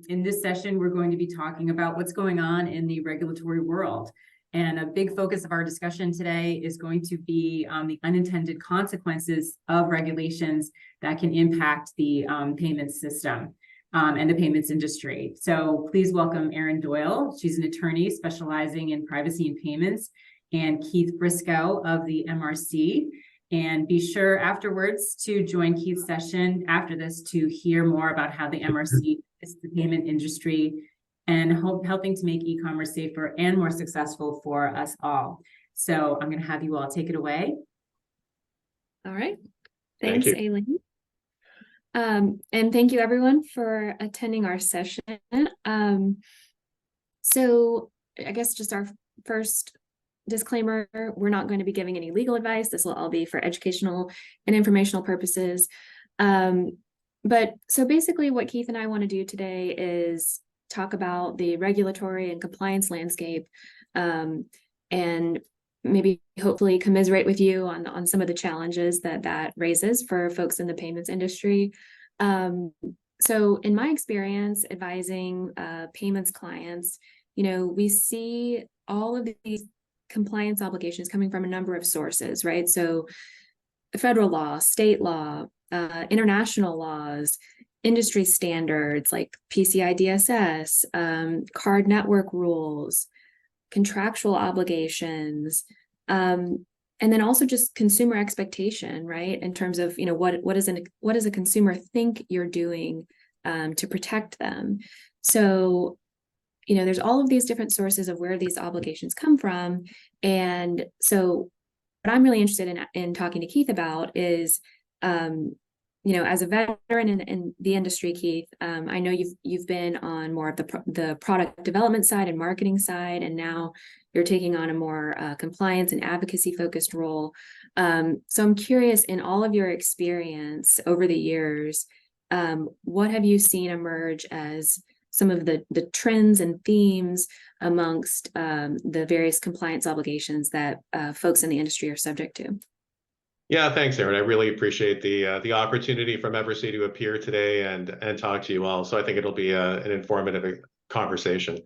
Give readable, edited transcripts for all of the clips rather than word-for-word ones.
In this session, we're going to be talking about what's going on in the regulatory world. And a big focus of our discussion today is going to be the unintended consequences of regulations that can impact the payments system and the payments industry. So please welcome Erin Doyle. She's an attorney specializing in privacy and payments, and Keith Briscoe of the MRC. And be sure afterwards to join Keith's session after this to hear more about how the MRC is the payment industry and helping to make e-commerce safer and more successful for us all. So I'm going to have you all take it away. All right. Thanks, Aileen. And thank you everyone for attending our session. So I guess just our first disclaimer, we're not going to be giving any legal advice. This will all be for educational and informational purposes. But so basically what Keith and I want to do today is talk about the regulatory and compliance landscape, and maybe hopefully commiserate with you on some of the challenges that raises for folks in the payments industry. So in my experience advising payments clients, we see all of these compliance obligations coming from a number of sources, right? So federal law, state law, international laws, industry standards like PCI DSS, card network rules, contractual obligations, and then also just consumer expectation, right? In terms of, what does a consumer think you're doing to protect them? So there's all of these different sources of where these obligations come from. And so what I'm really interested in talking to Keith about is, as a veteran in the industry, Keith, I know you've been on more of the product development side and marketing side, and now you're taking on a more compliance and advocacy focused role. So I'm curious, in all of your experience over the years, what have you seen emerge as some of the trends and themes amongst the various compliance obligations that folks in the industry are subject to? Yeah, thanks, Erin. I really appreciate the opportunity from EverC to appear today and talk to you all. So I think it'll be an informative conversation.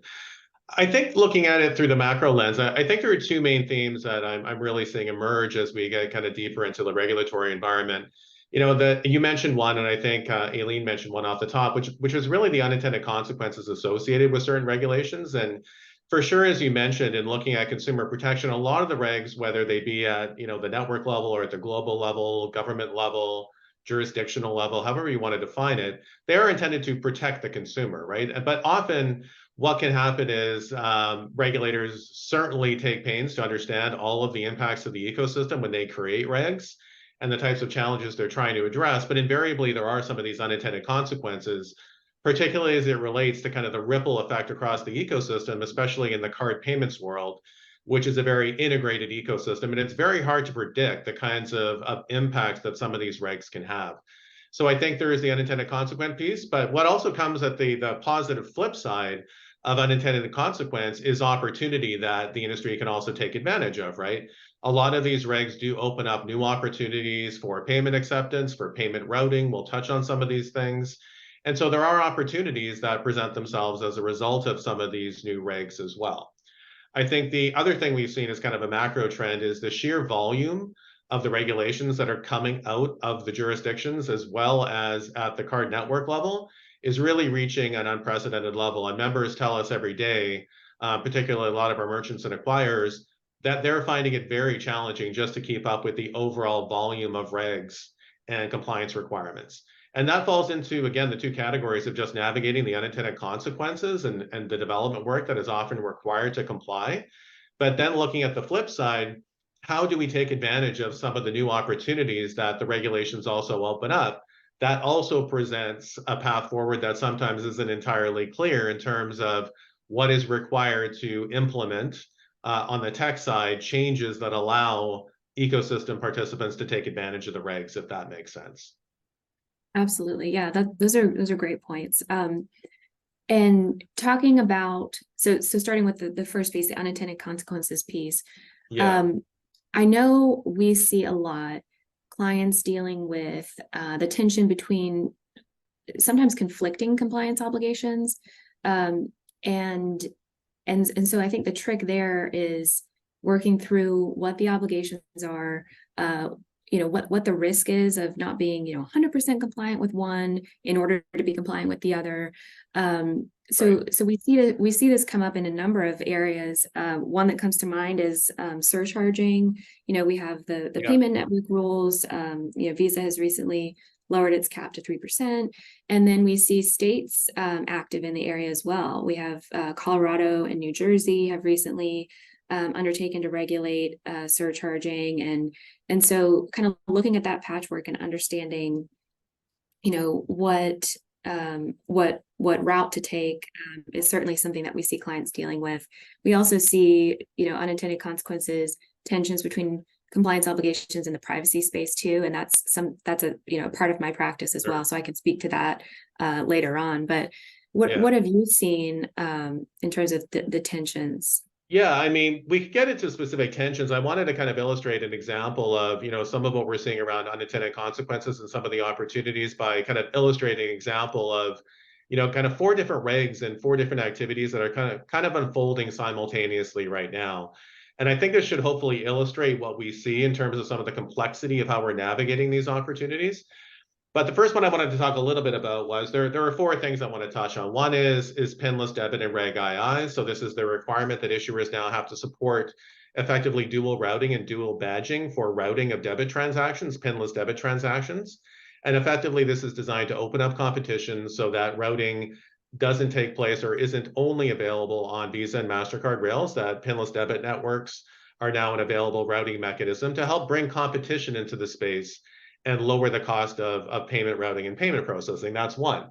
I think looking at it through the macro lens, I think there are two main themes that I'm really seeing emerge as we get kind of deeper into the regulatory environment. You mentioned one, and I think Aileen mentioned one off the top, which was really the unintended consequences associated with certain regulations. And for sure, as you mentioned, in looking at consumer protection, a lot of the regs, whether they be at the network level or at the global level, government level, jurisdictional level, however you want to define it, they are intended to protect the consumer, right? But often what can happen is regulators certainly take pains to understand all of the impacts of the ecosystem when they create regs and the types of challenges they're trying to address. But invariably, there are some of these unintended consequences, particularly as it relates to kind of the ripple effect across the ecosystem, especially in the card payments world, which is a very integrated ecosystem. And it's very hard to predict the kinds of impacts that some of these regs can have. So I think there is the unintended consequence piece, but what also comes at the positive flip side of unintended consequence is opportunity that the industry can also take advantage of, right? A lot of these regs do open up new opportunities for payment acceptance, for payment routing. We'll touch on some of these things. And so there are opportunities that present themselves as a result of some of these new regs as well. I think the other thing we've seen as kind of a macro trend is the sheer volume of the regulations that are coming out of the jurisdictions, as well as at the card network level, is really reaching an unprecedented level. And members tell us every day, particularly a lot of our merchants and acquirers, that they're finding it very challenging just to keep up with the overall volume of regs and compliance requirements. And that falls into, again, the two categories of just navigating the unintended consequences and the development work that is often required to comply. But then looking at the flip side, how do we take advantage of some of the new opportunities that the regulations also open up? That also presents a path forward that sometimes isn't entirely clear in terms of what is required to implement on the tech side changes that allow ecosystem participants to take advantage of the regs, if that makes sense. Absolutely. Yeah, those are great points. And talking about, so starting with the first piece, the unintended consequences piece. Yeah. I know we see a lot clients dealing with the tension between sometimes conflicting compliance obligations. And so I think the trick there is working through what the obligations are, what the risk is of not being, 100% compliant with one in order to be compliant with the other. So we see this come up in a number of areas. One that comes to mind is surcharging. We have the payment network rules. Visa has recently lowered its cap to 3%. And then we see states active in the area as well. We have Colorado and New Jersey have recently undertaken to regulate surcharging. And so kind of looking at that patchwork and understanding, what route to take is certainly something that we see clients dealing with. We also see, unintended consequences, tensions between compliance obligations in the privacy space too, and that's a part of my practice as well. So I can speak to that later on. But what have you seen in terms of the tensions? Yeah, I mean, we could get into specific tensions. I wanted to kind of illustrate an example of, some of what we're seeing around unintended consequences and some of the opportunities by kind of illustrating an example of, kind of 4 different regs and 4 different activities that are kind of unfolding simultaneously right now. And I think this should hopefully illustrate what we see in terms of some of the complexity of how we're navigating these opportunities. But the first one I wanted to talk a little bit about was there are 4 things I want to touch on. One is pinless debit and Reg II. So this is the requirement that issuers now have to support effectively dual routing and dual badging for routing of debit transactions, pinless debit transactions. And effectively, this is designed to open up competition so that routing doesn't take place or isn't only available on Visa and MasterCard rails, that pinless debit networks are now an available routing mechanism to help bring competition into the space and lower the cost of payment routing and payment processing. That's one.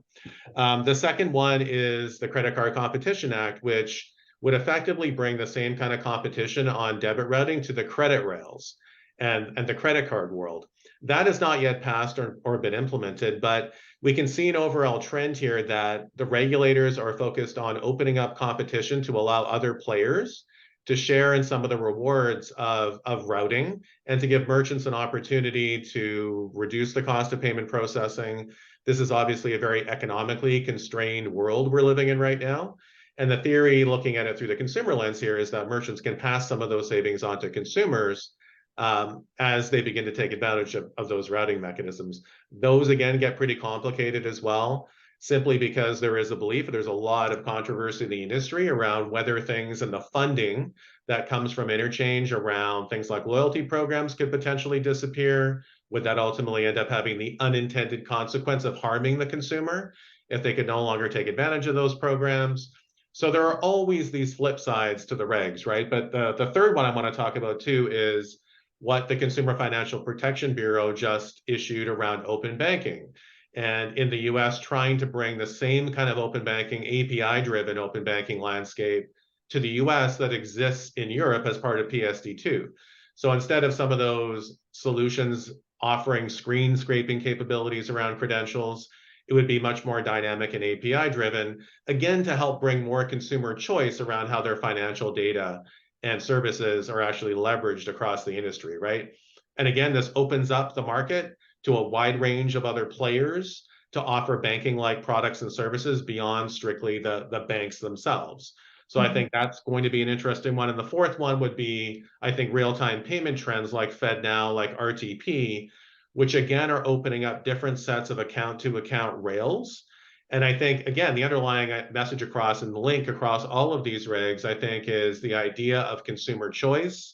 The second one is the Credit Card Competition Act, which would effectively bring the same kind of competition on debit routing to the credit rails and the credit card world. That has not yet passed or been implemented, but we can see an overall trend here that the regulators are focused on opening up competition to allow other players to share in some of the rewards of routing and to give merchants an opportunity to reduce the cost of payment processing. This is obviously a very economically constrained world we're living in right now. And the theory, looking at it through the consumer lens here, is that merchants can pass some of those savings on to consumers as they begin to take advantage of those routing mechanisms. Those, again, get pretty complicated as well, simply because there is a belief, there's a lot of controversy in the industry around whether things and the funding that comes from interchange around things like loyalty programs could potentially disappear. Would that ultimately end up having the unintended consequence of harming the consumer if they could no longer take advantage of those programs? So there are always these flip sides to the regs, right? But the third one I want to talk about too is what the Consumer Financial Protection Bureau just issued around open banking. And in the U.S., trying to bring the same kind of open banking, API-driven open banking landscape to the U.S. that exists in Europe as part of PSD2. So instead of some of those solutions offering screen scraping capabilities around credentials, it would be much more dynamic and API-driven, again, to help bring more consumer choice around how their financial data and services are actually leveraged across the industry, right? And again, this opens up the market to a wide range of other players to offer banking-like products and services beyond strictly the banks themselves. So I think that's going to be an interesting one. And the fourth one would be, I think, real-time payment trends like FedNow, like RTP, which again are opening up different sets of account-to-account rails. And I think, again, the underlying message across and the link across all of these regs, I think, is the idea of consumer choice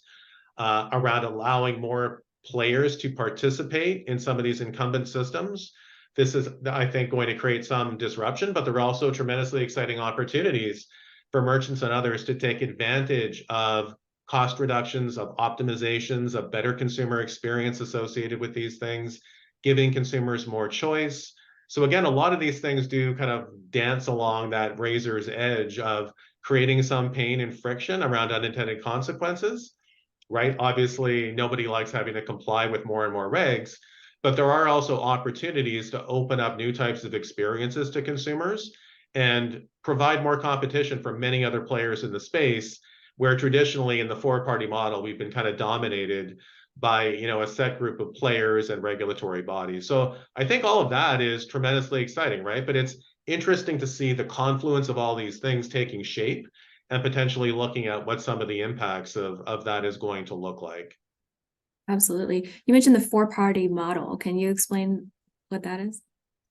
around allowing more players to participate in some of these incumbent systems. This is, I think, going to create some disruption, but there are also tremendously exciting opportunities for merchants and others to take advantage of cost reductions, of optimizations, of better consumer experience associated with these things, giving consumers more choice. So again, a lot of these things do kind of dance along that razor's edge of creating some pain and friction around unintended consequences, right? Obviously, nobody likes having to comply with more and more regs, but there are also opportunities to open up new types of experiences to consumers and provide more competition for many other players in the space, where traditionally in the 4-party model, we've been kind of dominated by, a set group of players and regulatory bodies. So I think all of that is tremendously exciting, right? But it's interesting to see the confluence of all these things taking shape and potentially looking at what some of the impacts of that is going to look like. Absolutely. You mentioned the four-party model. Can you explain what that is?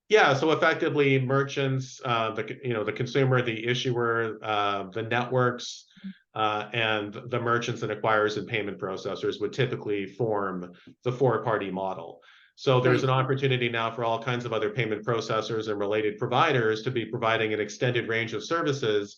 Yeah, so effectively merchants, the consumer, the issuer, the networks, and the merchants and acquirers and payment processors would typically form the four-party model. So there's an opportunity now for all kinds of other payment processors and related providers to be providing an extended range of services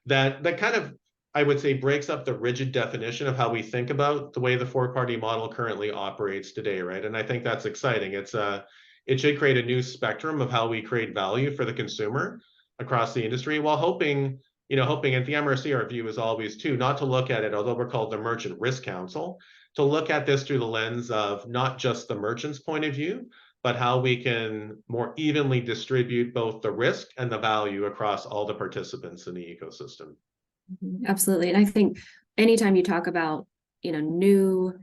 that kind of, I would say, breaks up the rigid definition of how we think about the way the four-party model currently operates today, right? And I think that's exciting. It should create a new spectrum of how we create value for the consumer across the industry, while hoping at the MRC, our view is always too, not to look at it, although we're called the Merchant Risk Council, to look at this through the lens of not just the merchant's point of view, but how we can more evenly distribute both the risk and the value across all the participants in the ecosystem. Absolutely. And I think anytime you talk about, new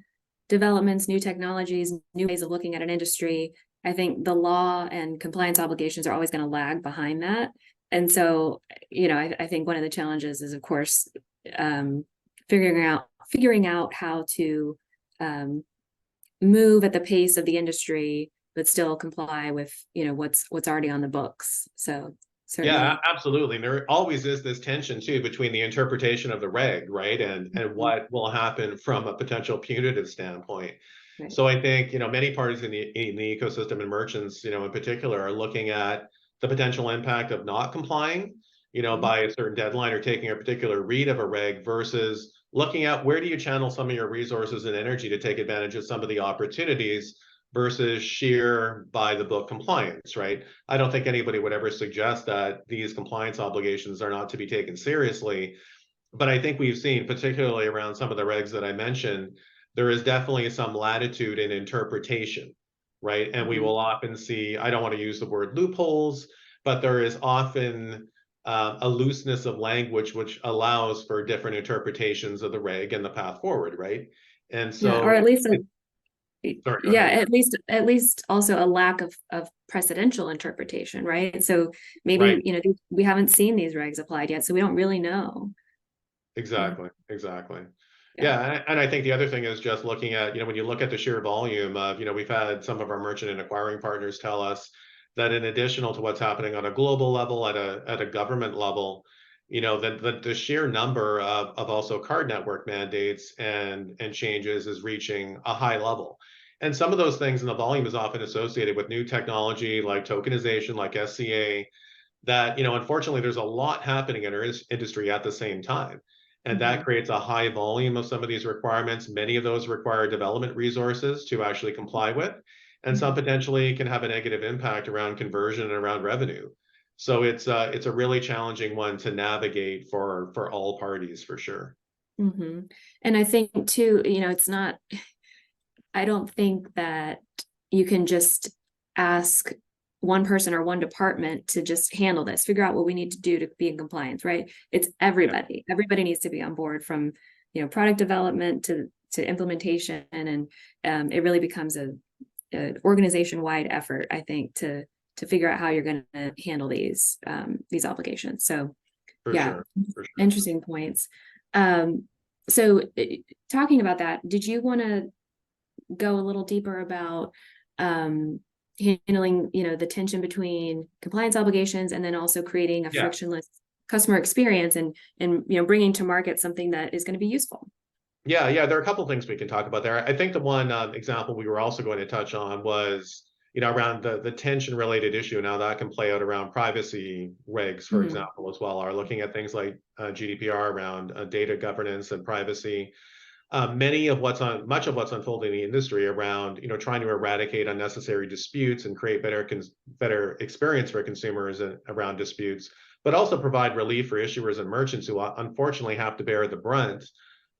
developments, new technologies, new ways of looking at an industry, I think the law and compliance obligations are always going to lag behind that. And so, I think one of the challenges is, of course, figuring out how to move at the pace of the industry, but still comply with, what's already on the books. So certainly. Yeah, absolutely. And there always is this tension too between the interpretation of the reg, right, and what will happen from a potential punitive standpoint. Right. So I think many parties in the ecosystem and merchants, in particular, are looking at the potential impact of not complying, by a certain deadline or taking a particular read of a reg versus looking at where do you channel some of your resources and energy to take advantage of some of the opportunities versus sheer by the book compliance, right? I don't think anybody would ever suggest that these compliance obligations are not to be taken seriously. But I think we've seen, particularly around some of the regs that I mentioned, there is definitely some latitude in interpretation, right? And we will often see, I don't want to use the word loopholes, but there is often a looseness of language which allows for different interpretations of the reg and the path forward, right? And so, or at least sorry, at least also a lack of precedential interpretation, right? So maybe, right. We haven't seen these regs applied yet, so we don't really know. Exactly. Yeah, and I think the other thing is just looking at, when you look at the sheer volume of, we've had some of our merchant and acquiring partners tell us that in addition to what's happening on a global level, at a government level, the sheer number of also card network mandates and changes is reaching a high level. And some of those things in the volume is often associated with new technology like tokenization, like SCA, that, unfortunately, there's a lot happening in our industry at the same time. And that creates a high volume of some of these requirements. Many of those require development resources to actually comply with, and some potentially can have a negative impact around conversion and around revenue. So it's a really challenging one to navigate for all parties, for sure. And I think too, it's not, I don't think that you can just ask one person or one department to just handle this, figure out what we need to do to be in compliance, right? It's everybody. Everybody needs to be on board, from product development to implementation, and it really becomes an organization-wide effort, I think, to figure out how you're going to handle these obligations. So For sure. Interesting points. So talking about that, did you want to go a little deeper about handling, the tension between compliance obligations and then also creating a frictionless customer experience and bringing to market something that is going to be useful? Yeah, there are a couple of things we can talk about there. I think the one example we were also going to touch on was, around the tension related issue. Now that can play out around privacy regs, for example, as well, are looking at things like GDPR around data governance and privacy. Much of what's unfolding in the industry around, trying to eradicate unnecessary disputes and create better experience for consumers around disputes, but also provide relief for issuers and merchants who unfortunately have to bear the brunt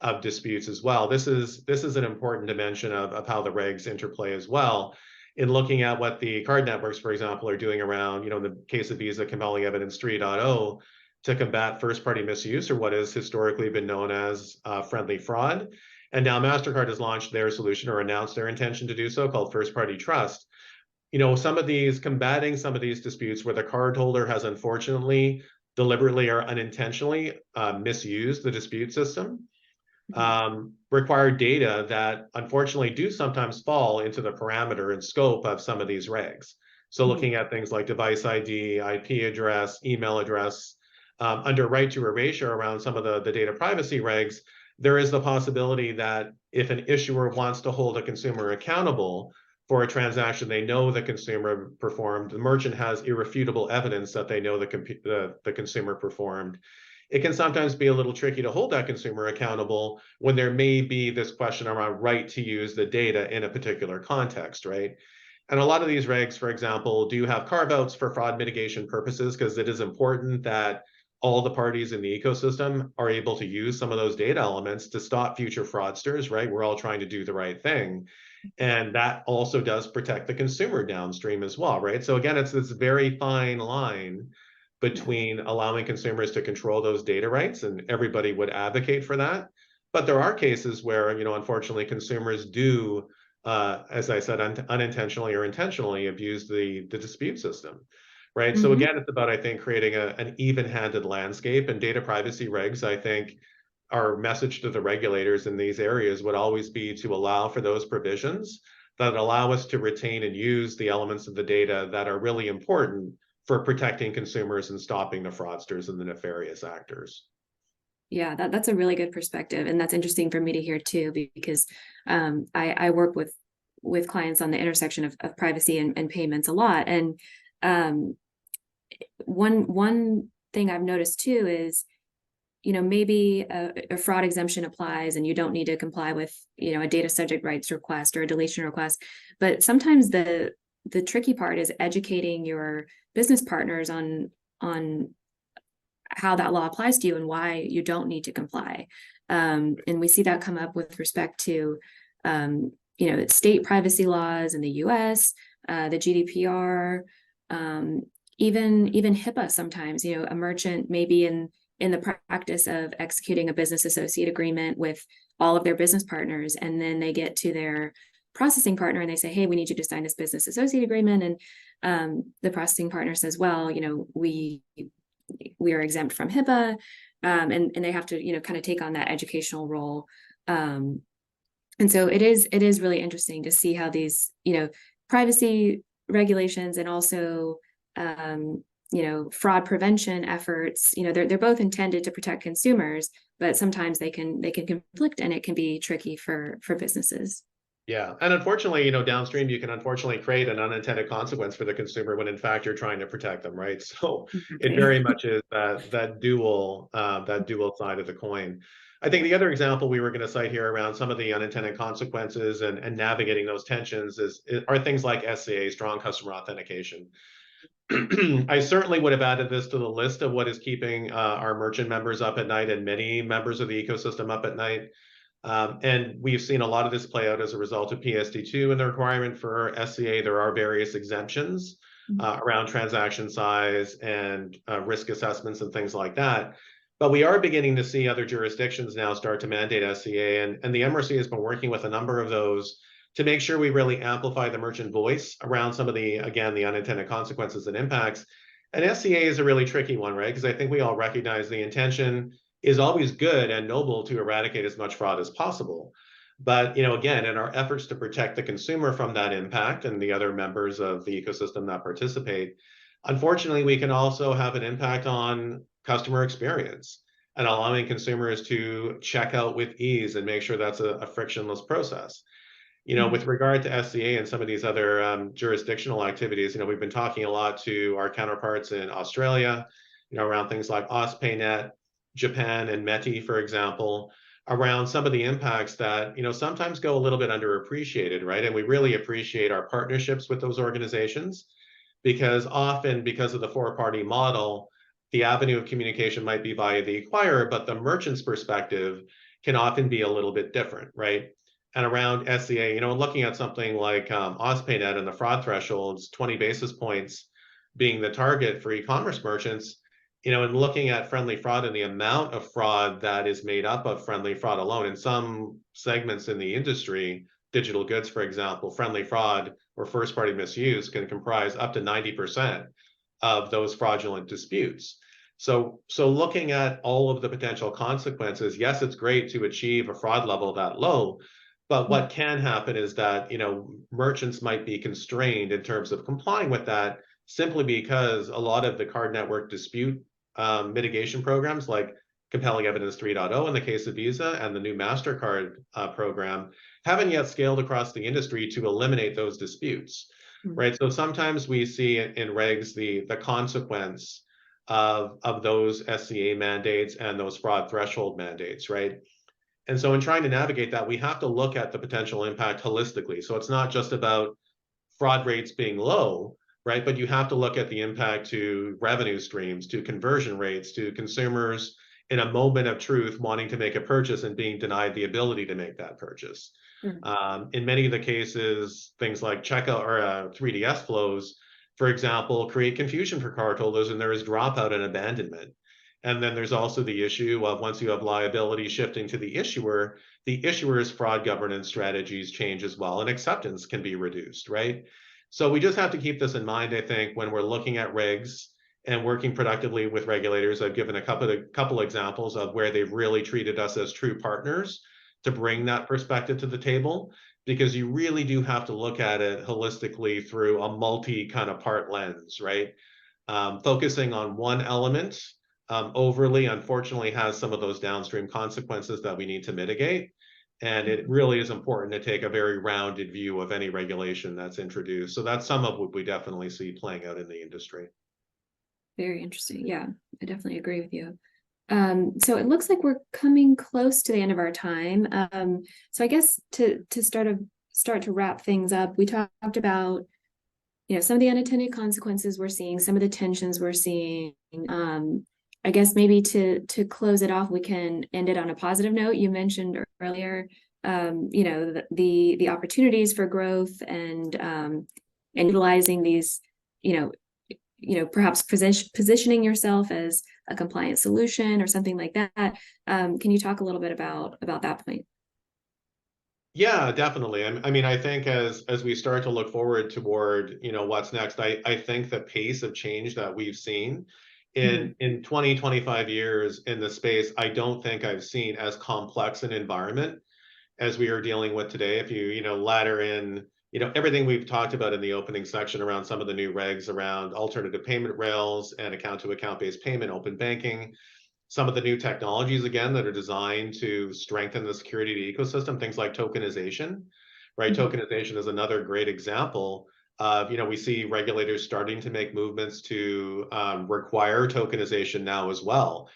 of disputes as well. This is an important dimension of how the regs interplay as well, in looking at what the card networks, for example, are doing around, in the case of Visa, compelling evidence 3.0, to combat first-party misuse, or what has historically been known as friendly fraud. And now MasterCard has launched their solution or announced their intention to do so, called First Party Trust. Combating some of these disputes where the cardholder has unfortunately, deliberately or unintentionally misused the dispute system, require data that unfortunately do sometimes fall into the parameter and scope of some of these regs. So looking at things like device ID, IP address, email address, under right to erasure around some of the data privacy regs, there is the possibility that if an issuer wants to hold a consumer accountable for a transaction they know the consumer performed, the merchant has irrefutable evidence that they know the consumer performed. It can sometimes be a little tricky to hold that consumer accountable when there may be this question around right to use the data in a particular context, right? And a lot of these regs, for example, do have carve-outs for fraud mitigation purposes, because it is important that all the parties in the ecosystem are able to use some of those data elements to stop future fraudsters, right? We're all trying to do the right thing. And that also does protect the consumer downstream as well, right? So again, it's this very fine line between allowing consumers to control those data rights, and everybody would advocate for that. But there are cases where, unfortunately, consumers do, as I said, unintentionally or intentionally abuse the dispute system, right? So again, it's about, I think, creating an even-handed landscape, and data privacy regs, I think, our message to the regulators in these areas would always be to allow for those provisions that allow us to retain and use the elements of the data that are really important for protecting consumers and stopping the fraudsters and the nefarious actors. Yeah, that's a really good perspective. And that's interesting for me to hear too, because I work with clients on the intersection of privacy and payments a lot. And one thing I've noticed too is, maybe a fraud exemption applies and you don't need to comply with, a data subject rights request or a deletion request. But sometimes the tricky part is educating your business partners on how that law applies to you and why you don't need to comply. And we see that come up with respect to, state privacy laws in the U.S., the GDPR, even HIPAA sometimes. A merchant may be in the practice of executing a business associate agreement with all of their business partners, and then they get to their processing partner and they say, hey, we need you to sign this business associate agreement. And the processing partner says, well, we are exempt from HIPAA, and they have to, kind of take on that educational role. And so it is really interesting to see how these, privacy regulations and also, fraud prevention efforts, they're both intended to protect consumers, but sometimes they can conflict, and it can be tricky for businesses. Yeah, and unfortunately, downstream, you can unfortunately create an unintended consequence for the consumer when in fact you're trying to protect them, right? So it very much is that dual side of the coin. I think the other example we were going to cite here around some of the unintended consequences and navigating those tensions are things like SCA, strong customer authentication. I certainly would have added this to the list of what is keeping our merchant members up at night and many members of the ecosystem up at night. And we've seen a lot of this play out as a result of PSD2 and the requirement for SCA. There are various exemptions around transaction size and risk assessments and things like that. But we are beginning to see other jurisdictions now start to mandate SCA, and the EverC has been working with a number of those to make sure we really amplify the merchant voice around some of the unintended consequences and impacts. And SCA is a really tricky one, right? Because I think we all recognize the intention is always good and noble to eradicate as much fraud as possible. But, again, in our efforts to protect the consumer from that impact and the other members of the ecosystem that participate, unfortunately, we can also have an impact on customer experience and allowing consumers to check out with ease and make sure that's a frictionless process. With regard to SCA and some of these other jurisdictional activities, we've been talking a lot to our counterparts in Australia, around things like OSPayNet, Japan, and METI, for example, around some of the impacts that, sometimes go a little bit underappreciated, right? And we really appreciate our partnerships with those organizations, because often, because of the four-party model, the avenue of communication might be via the acquirer, but the merchant's perspective can often be a little bit different, right? And around SCA, looking at something like OSPayNet and the fraud thresholds, 20 basis points being the target for e-commerce merchants, in looking at friendly fraud and the amount of fraud that is made up of friendly fraud alone, in some segments in the industry, digital goods, for example, friendly fraud or first-party misuse can comprise up to 90% of those fraudulent disputes. So looking at all of the potential consequences, yes, it's great to achieve a fraud level that low, but what can happen is that, merchants might be constrained in terms of complying with that simply because a lot of the card network dispute mitigation programs like Compelling Evidence 3.0 in the case of Visa and the new MasterCard program haven't yet scaled across the industry to eliminate those disputes, right? So sometimes we see in regs the consequence of those SCA mandates and those fraud threshold mandates, right? And so in trying to navigate that, we have to look at the potential impact holistically. So it's not just about fraud rates being low, right? But you have to look at the impact to revenue streams, to conversion rates, to consumers in a moment of truth wanting to make a purchase and being denied the ability to make that purchase. In many of the cases, things like checkout or 3DS flows, for example, create confusion for cardholders, and there is dropout and abandonment. And then there's also the issue of once you have liability shifting to the issuer's fraud governance strategies change as well, and acceptance can be reduced, right? So we just have to keep this in mind, I think, when we're looking at regs and working productively with regulators. I've given a couple examples of where they've really treated us as true partners to bring that perspective to the table, because you really do have to look at it holistically through a multi kind of part lens, right? Focusing on one element overly, unfortunately, has some of those downstream consequences that we need to mitigate. And it really is important to take a very rounded view of any regulation that's introduced. So that's some of what we definitely see playing out in the industry. Very interesting. Yeah, I definitely agree with you. So it looks like we're coming close to the end of our time. So I guess to start to wrap things up, we talked about, some of the unintended consequences we're seeing, some of the tensions we're seeing. I guess maybe to close it off, we can end it on a positive note. You mentioned earlier, the opportunities for growth and utilizing these, perhaps positioning yourself as a compliant solution or something like that. Can you talk a little bit about that point? Yeah, definitely. I mean, I think as we start to look forward toward, what's next, I think the pace of change that we've seen in 20, 25 years in the space, I don't think I've seen as complex an environment as we are dealing with today. If you, ladder in, everything we've talked about in the opening section around some of the new regs around alternative payment rails and account-to-account based payment, open banking, some of the new technologies, again, that are designed to strengthen the security of the ecosystem, things like tokenization, right? Tokenization is another great example of, we see regulators starting to make movements to require tokenization now as well.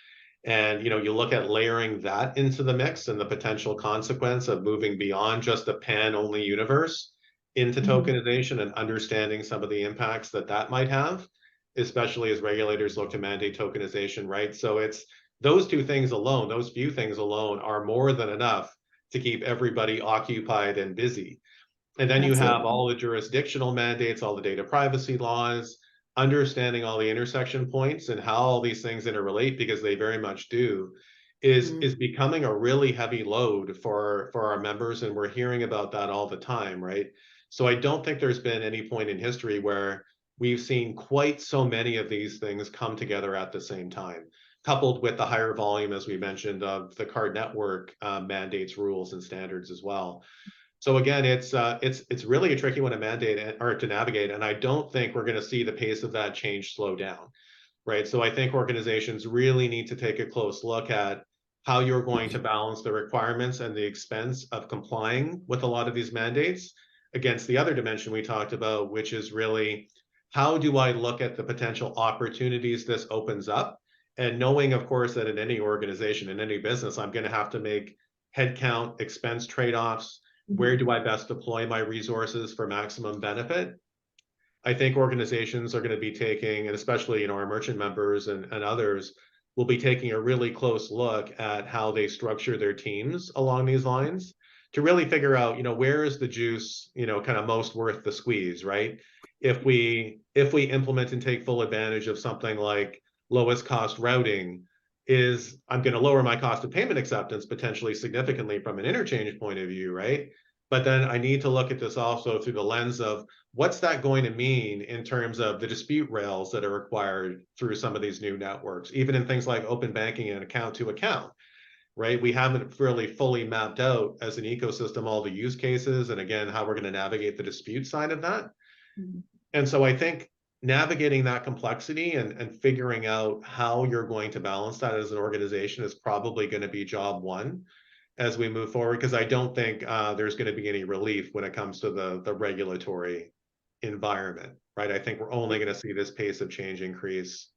And, you look at layering that into the mix and the potential consequence of moving beyond just a PAN-only universe into tokenization and understanding some of the impacts that might have, especially as regulators look to mandate tokenization, right? So it's those two things alone, those few things alone are more than enough to keep everybody occupied and busy. And then you have all the jurisdictional mandates, all the data privacy laws, understanding all the intersection points and how all these things interrelate, because they very much do, is becoming a really heavy load for our members. And we're hearing about that all the time, right? So I don't think there's been any point in history where we've seen quite so many of these things come together at the same time, coupled with the higher volume, as we mentioned, of the card network mandates, rules, and standards as well. So again, it's really a tricky one to mandate or to navigate, and I don't think we're going to see the pace of that change slow down, right? So I think organizations really need to take a close look at how you're going to balance the requirements and the expense of complying with a lot of these mandates against the other dimension we talked about, which is really, how do I look at the potential opportunities this opens up? And knowing, of course, that in any organization, in any business, I'm going to have to make headcount expense trade-offs. Where do I best deploy my resources for maximum benefit? I think organizations are going to be taking, and especially our merchant members and others, will be taking a really close look at how they structure their teams along these lines to really figure out, where is the juice, kind of most worth the squeeze, right? If we implement and take full advantage of something like lowest cost routing is I'm going to lower my cost of payment acceptance potentially significantly from an interchange point of view, right? But then I need to look at this also through the lens of what's that going to mean in terms of the dispute rails that are required through some of these new networks, even in things like open banking and account to account, right? We haven't really fully mapped out as an ecosystem all the use cases and again, how we're going to navigate the dispute side of that. Mhm. And so I think navigating that complexity and figuring out how you're going to balance that as an organization is probably going to be job one as we move forward, because I don't think there's going to be any relief when it comes to the regulatory environment, right? I think we're only going to see this pace of change increase.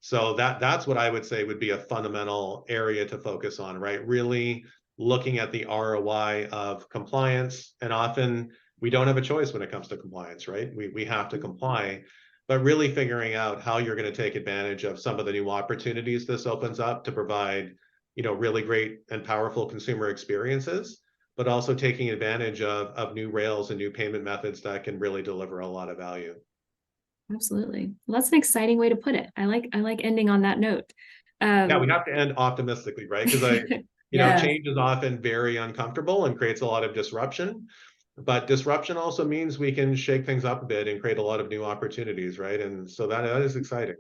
So that's what I would say would be a fundamental area to focus on, right? Really looking at the ROI of compliance, and often we don't have a choice when it comes to compliance, right? We have to comply, but really figuring out how you're going to take advantage of some of the new opportunities this opens up to provide, really great and powerful consumer experiences, but also taking advantage of new rails and new payment methods that can really deliver a lot of value. Absolutely. Well, that's an exciting way to put it. I like ending on that note. Yeah, we have to end optimistically, right? Because Yes. change is often very uncomfortable and creates a lot of disruption. But disruption also means we can shake things up a bit and create a lot of new opportunities, right? And so that is exciting.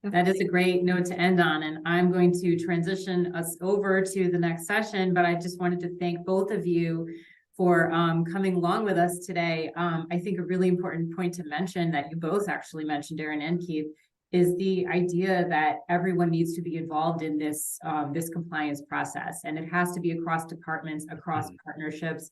That is a great note to end on, and I'm going to transition us over to the next session, but I just wanted to thank both of you for coming along with us today. I think a really important point to mention that you both actually mentioned, Erin and Keith, is the idea that everyone needs to be involved in this this compliance process, and it has to be across departments, across partnerships.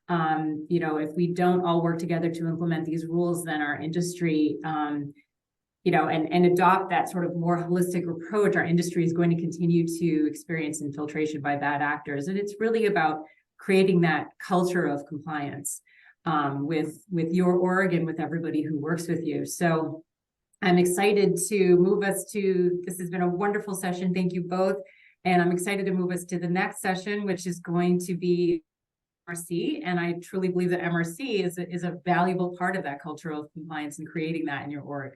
If we don't all work together to implement these rules, then our industry, and adopt that sort of more holistic approach, our industry is going to continue to experience infiltration by bad actors. And it's really about creating that culture of compliance with your org and with everybody who works with you. So I'm excited to move us to, this has been a wonderful session. Thank you both. And I'm excited to move us to the next session, which is going to be MRC. And I truly believe that MRC is a valuable part of that culture of compliance and creating that in your org.